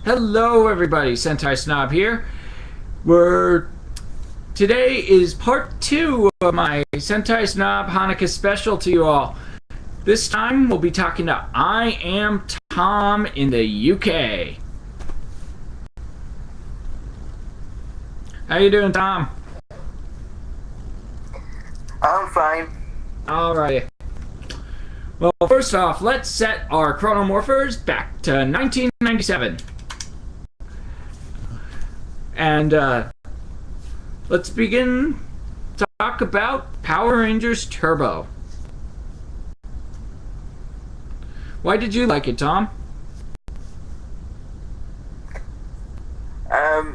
Hello everybody, Sentai Snob here. Today is part 2 of my Sentai Snob Hanukkah special to you all. This time we'll be talking to I Am Tom in the UK. How you doing, Tom? I'm fine. Alright. Well, first off, let's set our chronomorphers back to 1997. And let's begin to talk about Power Rangers Turbo. Why did you like it, Tom? There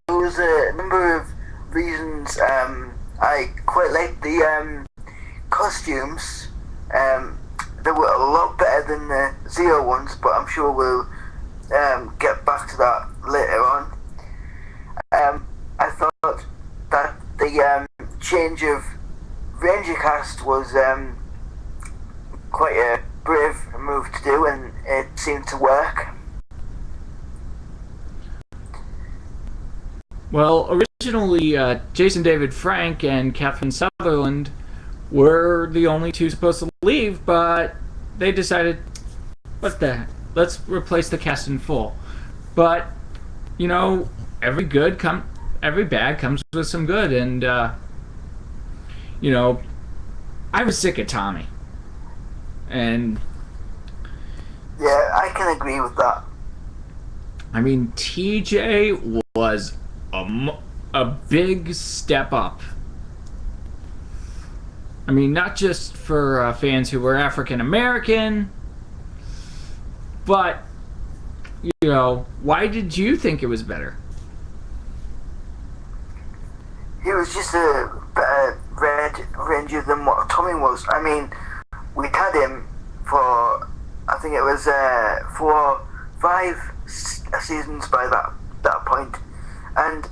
was a number of reasons. I quite liked the costumes. They were a lot better than the Zero ones, but I'm sure we'll get back to that later on. I thought that the change of Ranger cast was quite a brave move to do, and it seemed to work. Well, originally, Jason David Frank and Catherine Sutherland were the only two supposed to leave, but they decided, what the heck, let's replace the cast in full. But, you know, every bad comes with some good, and, you know, I was sick of Tommy. And yeah, I can agree with that. I mean, TJ was a big step up. I mean, not just for fans who were African American, but, you know, why did you think it was better? He was just a better Red Ranger than what Tommy was. I mean, we'd had him for, I think it was 5 seasons by that point, and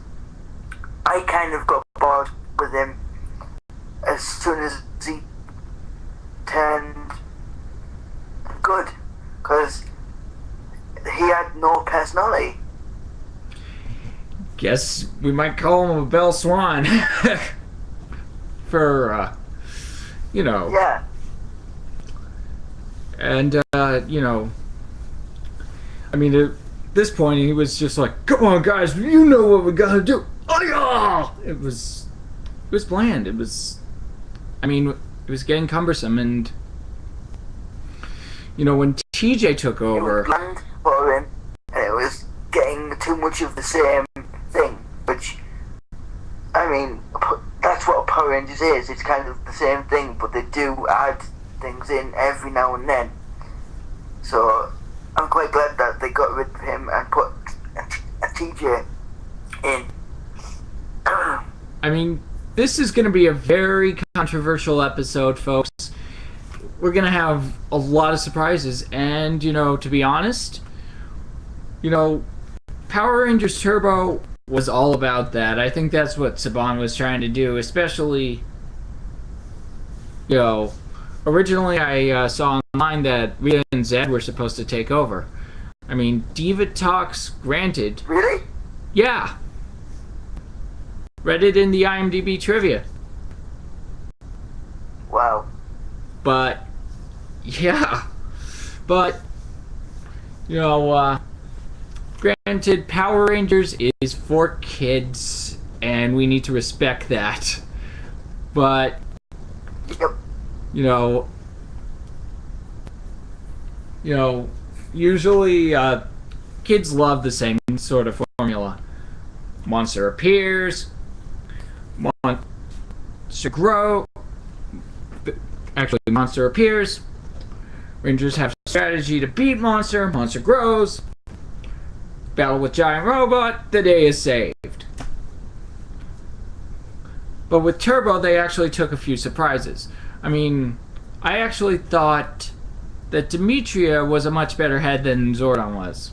I kind of got bored with him as soon as he turned good, because he had no personality. Guess we might call him a Bell Swan. For, you know. Yeah. And, you know, I mean, at this point, he was just like, come on, guys, you know what we gotta do. Oh, yeah! It was bland. It was getting cumbersome, and, you know, when TJ took over. It was bland, boring, and it was getting too much of the same thing, which, I mean, that's what Power Rangers is. It's kind of the same thing, but they do add things in every now and then. So I'm quite glad that they got rid of him and put a TJ in. I mean, this is going to be a very controversial episode, folks. We're going to have a lot of surprises, and, you know, to be honest, you know, Power Rangers Turbo was all about that. I think that's what Saban was trying to do, especially, you know, originally I saw online that Rita and Zed were supposed to take over. I mean, Diva Talks, granted. Really? Yeah. Read it in the IMDb trivia. Wow. But, yeah. But, you know, granted, Power Rangers is for kids, and we need to respect that. But, Yep. you know, usually kids love the same sort of formula. Monster appears, monster grow. Actually, monster appears. Rangers have strategy to beat monster. Monster grows. Battle with giant robot. The day is saved. But with Turbo, they actually took a few surprises. I mean, I actually thought that Demetria was a much better head than Zordon was.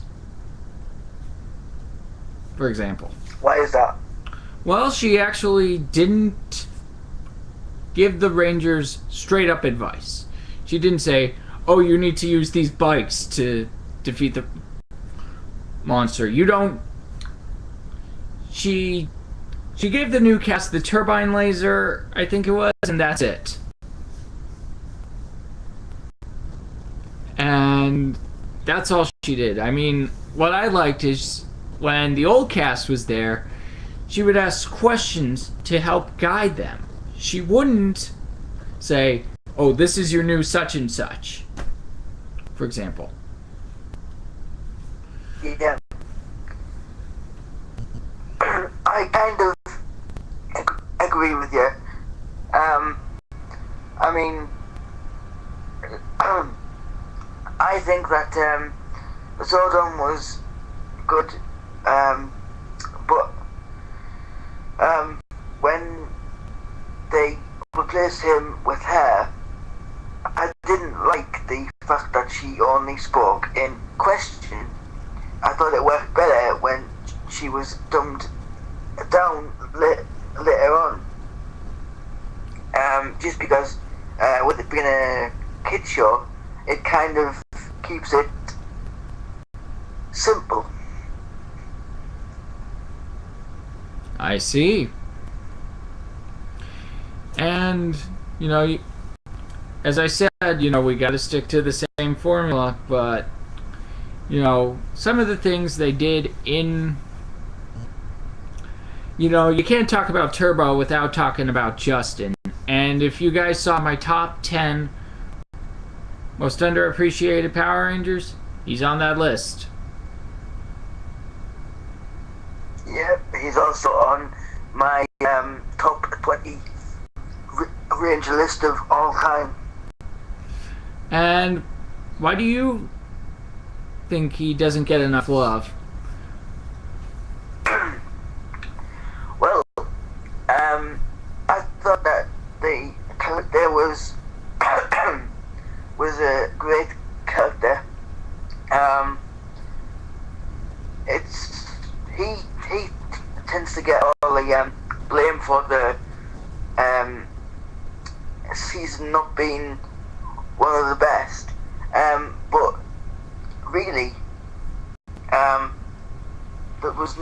For example. Why is that? Well, she actually didn't give the Rangers straight up advice. She didn't say, oh, you need to use these bikes to defeat the monster. You don't... She gave the new cast the turbine laser, I think it was, and that's it. And that's all she did. I mean, what I liked is when the old cast was there, she would ask questions to help guide them. She wouldn't say, oh, this is your new such and such, for example. Yeah. I kind of agree with you. I mean, I think that Zordon was good, but when they replaced him with her, I didn't like the fact that she only spoke in question. I thought it worked better when she was dumbed down later on. Just because with it being a kid show, it kind of keeps it simple. I see. And, you know, as I said, you know, we got to stick to the same formula, but, you know, some of the things they did in... You know, you can't talk about Turbo without talking about Justin. And if you guys saw my top 10 most underappreciated Power Rangers, he's on that list. Yep, he's also on my top 20 Ranger list of all time. And why do you think he doesn't get enough love? Well, I thought that the character was a great character. He tends to get all the blame for the season not being one of the best. But really, there was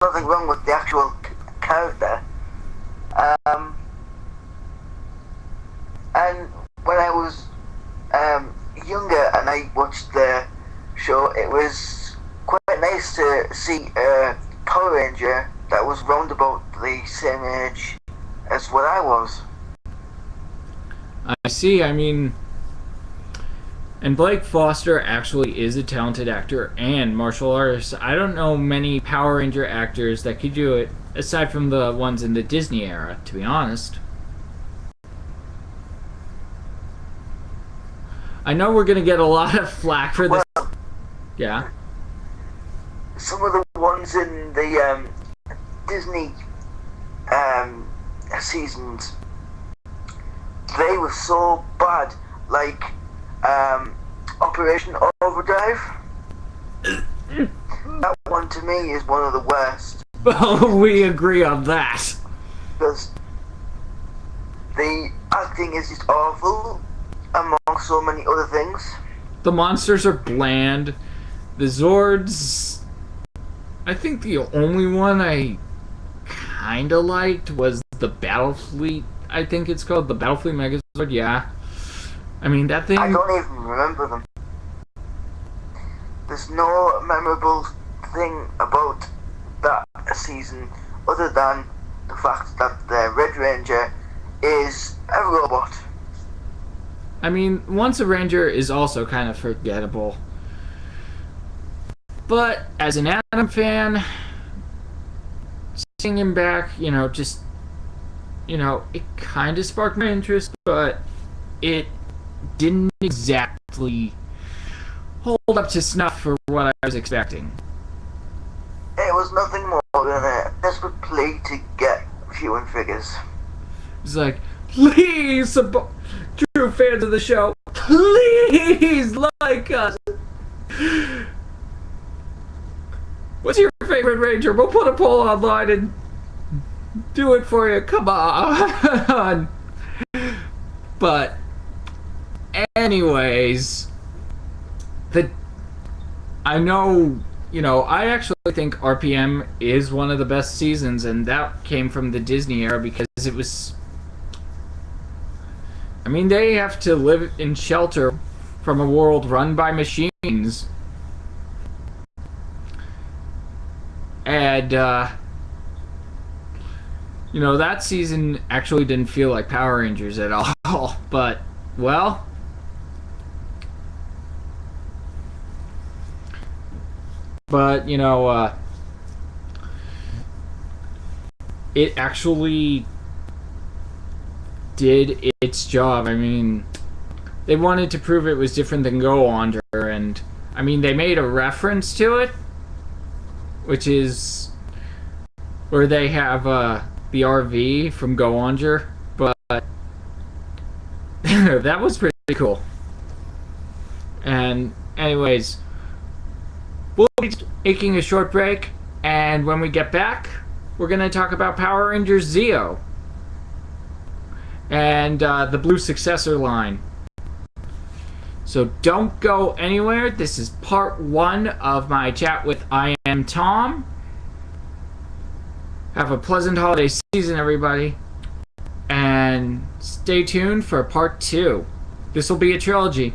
nothing wrong with the actual character. And when I was younger and I watched the show, it was quite nice to see a Power Ranger that was round about the same age as what I was. I see. I mean, and Blake Foster actually is a talented actor and martial artist. I don't know many Power Ranger actors that could do it, aside from the ones in the Disney era, to be honest. I know we're gonna get a lot of flack for this. Well, yeah. some of the ones in the Disney seasons, they were so bad, like Operation Overdrive. That one to me is one of the worst. Well, we agree on that. Because the acting is just awful, among so many other things. The monsters are bland. The Zords... I think the only one I kinda liked was the Battlefleet. I think it's called the Battlefleet Megazord, yeah. I mean, that thing... I don't even remember them. There's no memorable thing about that season other than the fact that the Red Ranger is a robot. I mean, Once a Ranger is also kind of forgettable. But as an Adam fan, seeing him back, you know, just, you know, it kind of sparked my interest, but it didn't exactly hold up to snuff for what I was expecting. It was nothing more than a desperate plea to get viewing figures. It's like, please, true fans of the show, please like us. What's your favorite Ranger? We'll put a poll online and do it for you. Come on. But anyways, I know you know, I actually think RPM is one of the best seasons, and that came from the Disney era because it was. I mean, they have to live in shelter from a world run by machines. And, you know, that season actually didn't feel like Power Rangers at all. But, well. But, you know, it actually did its job. I mean, they wanted to prove it was different than Go Under, and I mean, they made a reference to it, which is where they have the RV from Go Under, but that was pretty cool. And, anyways, we'll be taking a short break, and when we get back, we're going to talk about Power Rangers Zeo and the blue successor line. So don't go anywhere. This is part 1 of my chat with I Am Tom. Have a pleasant holiday season, everybody. And stay tuned for part 2. This will be a trilogy.